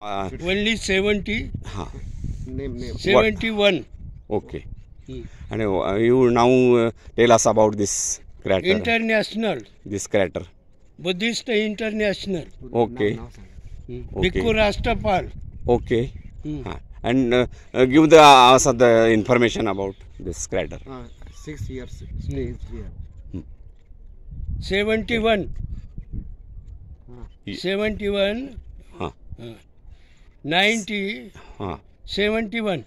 Only 70. Name. 71. Okay. And you now tell us about this crater. International. This crater. Buddhist International. Okay. Bhikkhu Rastapal. Okay. And give us the information about this crater. 6 years stays here. 71. 71. 90. 71.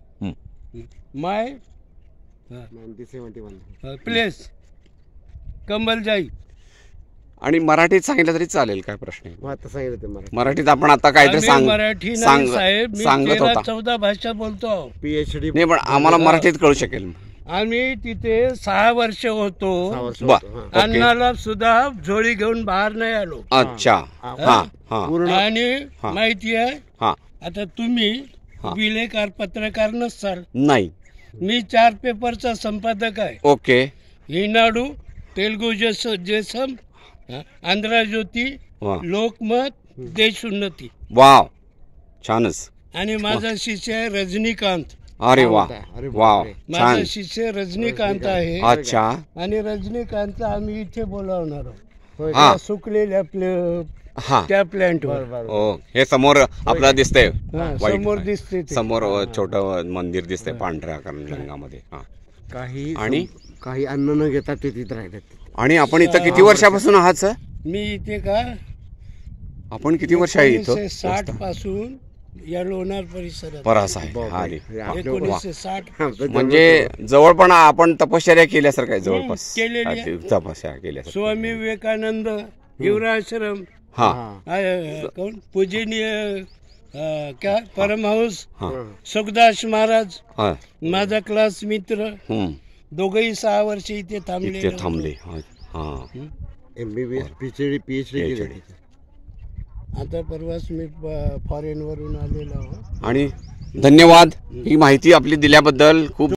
My 1971. place. Kambaljaई. आणि मराठीत सांगितलं तरी चालेल, काय प्रश्न आहे? आता सांगितलं मराठी. मराठीत आपण आता काहीतरी मराठी नाही साहेब, मी 13-14 भाषा बोलतो. PhD नाही, पण आम्हाला मराठीत कळू शकेल. आम्ही तिथे 6 वर्ष होतो. अन्नाला सुद्धा झोळी घेऊन बाहेर नाही आलो. अच्छा. आणि माहिती आहे, आता तुम्ही विलेकार पत्रकार नसाल. नाही, मी 4 पेपरचा संपादक आहे. ओके. ईनाडू, तेलुगू जेसम, आंध्र ज्योती, लोकमत, देश उन्नती. वाव, छानच. आणि माझा शिष्य आहे रजनीकांत. अरे वा, वाव, माझा शिष्य रजनीकांत आहे. अच्छा. आणि रजनीकांत आम्ही इथे बोलावणार आहोत, सुकलेल्या त्या प्लॅन्टवर. हे समोर आपल्याला दिसतंय, समोर दिसते, समोर छोटं मंदिर दिसतंय पांढऱ्या रंगामध्ये. काही अन्न न घेता ते तिथे राहिले. आणि आपण इथं किती वर्षापासून आहात सर? मी इथे का, आपण किती वर्ष आहे इथं? 1960 पासून या लोणार परिसरात बराच आहे. 1960. म्हणजे जवळ पण आपण तपश्चर्या केल्यासारखं आहे, जवळपास केलेली तपश्चर्या केल्यासारखं. स्वामी विवेकानंद युवराश्रम, कोण पूजनीय क्या परमहंस सुखदास महाराज, माझा क्लास मित्र, दोघही 6 वर्ष इथे थांबले. MBBS PhD केले. आता परवाच मी फॉरेन वरून आलेलो आहोत. आणि धन्यवाद ही माहिती आपली दिल्याबद्दल. खूप